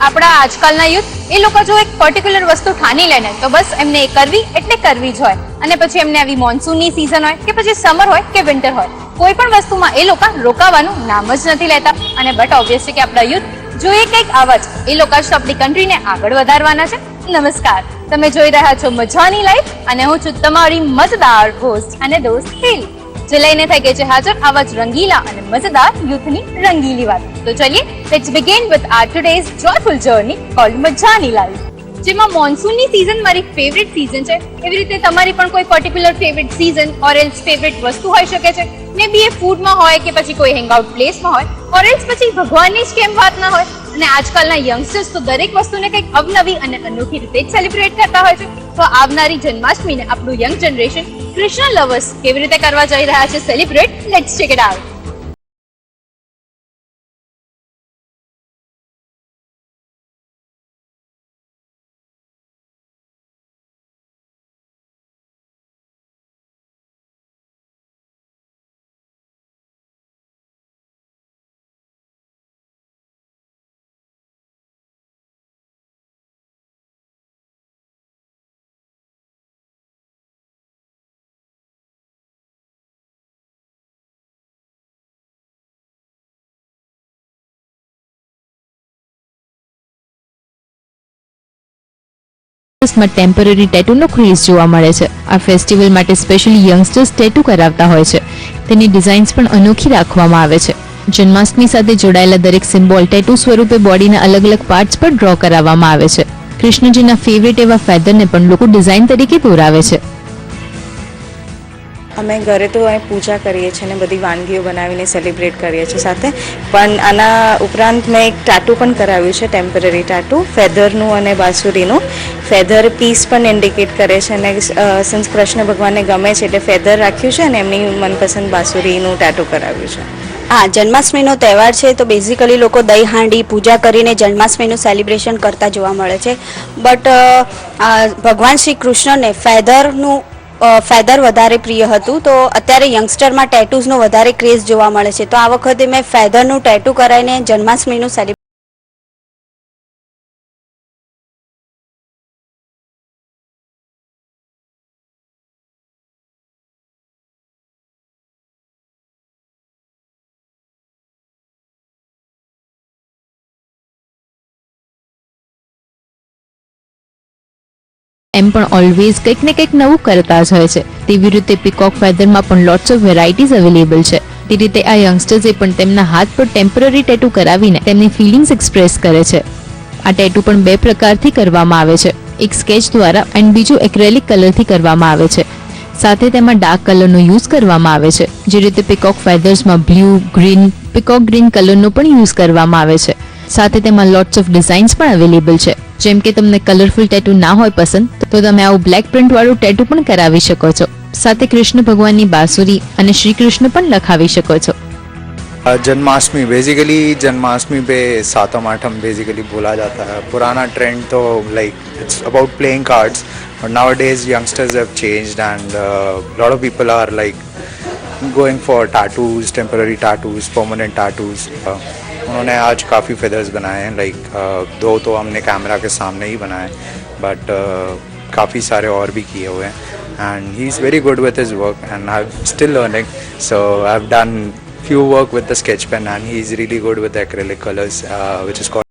આપણા આજકાલના યુથ એ લોકો જો એક પર્ટિક્યુલર વસ્તુ ઠાની લે ને તો બસ એમને એ કરવી એટલે કરવી જ હોય, અને પછી એમને આવી મોન્સૂનની સિઝન હોય કે પછી સમર હોય કે વિન્ટર હોય, કોઈ પણ વસ્તુમાં એ લોકો રોકાવાનું નામ જ નથી લેતા. અને બટ ઓબ્વિયસલી કે આપણા યુથ જોઈએ કંઈક આવા જ એ લોકો જ આપણી કન્ટ્રીને આગળ વધારવાના છે. નમસ્કાર, તમે જોઈ રહ્યા છો મજાની લાઈફ અને હું છું તમારી મજેદાર હોસ્ટ અને દોસ્ત હિલ, જે લઈને થઈ ગઈ છે હાજર આવા જ રંગીલા અને મજેદાર યુથની રંગીલી વાત. તો ચલિए let's begin with our today's joyful journey called મજાની લાઈફ. જેમાં મોન્સૂનની સિઝન મારી ફેવરેટ સિઝન છે, એવી રીતે તમારી પણ કોઈ particular favourite season or else favourite વસ્તુ હોઈ શકે છે. મે બી એ ફૂડમાં હોય કે પછી કોઈ હેંગઆઉટ પ્લેસમાં હોય, ઓર એલ્સ પછી ભગવાનની જ કેમ વાત ના હોય. અને આજકાલના યંગસ્ટર્સ તો દરેક વસ્તુને કંઈક અવનવી અને અનોખી રીતે જ સેલિબ્રેટ કરતા હોય છે. તો આવનારી જન્માષ્ટમીને આપણું યંગ જનરેશન કૃષ્ણ લવર્સ કેવી રીતે કરવા જઈ રહ્યા છે celebrate, let's check it out. માં ટેમ્પરરી ટેટૂનો ક્રેઝ જોવા મળે છે. આ ફેસ્ટિવલ માટે સ્પેશિયલી યંગસ્ટર્સ ટેટૂ કરાવતા હોય છે. તેની ડિઝાઇન્સ પણ અનોખી રાખવામાં આવે છે. જન્માષ્ટમી સાથે જોડાયેલા દરેક સિમ્બોલ ટેટૂ સ્વરૂપે બોડીના અલગ અલગ પાર્ટ્સ પર ડ્રો કરાવવામાં આવે છે. કૃષ્ણજીના ફેવરેટ એવા ફેધરને પણ લોકો ડિઝાઇન તરીકે દોરાવે છે. અમે ઘરે તો અહીં પૂજા કરીએ છીએ અને બધી વાનગીઓ બનાવીને સેલિબ્રેટ કરીએ છીએ સાથે. પણ આના ઉપરાંત મેં એક ટાટુ પણ કરાવ્યું છે, ટેમ્પરરી ટાટુ ફેધરનું અને બાંસુરીનું. ફેધર પીસ પણ ઇન્ડિકેટ કરે છે અને સિન્સ કૃષ્ણ ભગવાનને ગમે છે એટલે ફેધર રાખ્યું છે અને એમની મનપસંદ બાંસુરીનું ટાટુ કરાવ્યું છે. હા, જન્માષ્ટમીનો તહેવાર છે તો બેઝિકલી લોકો દહીં હાંડી પૂજા કરીને જન્માષ્ટમીનું સેલિબ્રેશન કરતા જોવા મળે છે. બટ ભગવાન શ્રી કૃષ્ણને ફેધર વધારે પ્રિય હતું, તો અત્યારે યંગસ્ટરમાં ટેટૂઝનો વધારે ક્રેઝ જોવા મળે છે. તો આ વખતે મેં ફેધરનું ટેટુ કરાવીને જન્માષ્ટમીનું સેલિબ્રેશન. એમ પણ ઓલવેઝ કંઈક ને કંઈક નવું કરતા જ હોય છે. તેવી રીતે પીકોક ફેધરમાં પણ લોટ્સ ઓફ વેરાયટીઝ અવેલેબલ છે. તે રીતે આ યંગસ્ટર્સે પણ તેમના હાથ પર ટેમ્પરરી ટેટુ કરાવીને તેમની ફિલિંગ્સ એક્સપ્રેસ કરે છે. આ ટેટુ પણ બે પ્રકારથી કરવામાં આવે છે, એક સ્કેચ દ્વારા એન્ડ બીજું એક્રેલિક કલરથી કરવામાં આવે છે. સાથે તેમાં ડાર્ક કલરનો યુઝ કરવામાં આવે છે. જે રીતે પીકોક ફેધર્સમાં બ્લુ, ગ્રીન, પીકોક ગ્રીન કલરનો પણ યુઝ કરવામાં આવે છે. સાથે તેમાં લોટ્સ ઓફ ડિઝાઇન્સ પણ અવેલેબલ છે. જેમ કે તમને કલરફુલ ટેટુ ના હોય પસંદ તો તમે આવું બ્લેક પ્રિન્ટ વાળું ટેટુ પણ કરાવી શકો છો. સાથે કૃષ્ણ ભગવાનની બાંસુરી અને શ્રી કૃષ્ણ પણ લખાવી શકો છો. जन्माष्टमी बेसिकली जन्माष्टमी पे सातम आठम बेसिकली बोला जाता है. पुराना ट्रेंड तो like it's about playing cards, but nowadays youngsters have changed and lot of people are like going for tattoos, temporary tattoos, permanent tattoos. उन्होंने आज काफ़ी फेदर्स बनाए हैं, लाइक दो तो हमने कैमरा के सामने ही बनाए, बट काफ़ी सारे और भी किए हुए हैं. And he is very good with his work and I am still learning, so I have done few work with the sketch pen and he is really good with the acrylic colors, which is called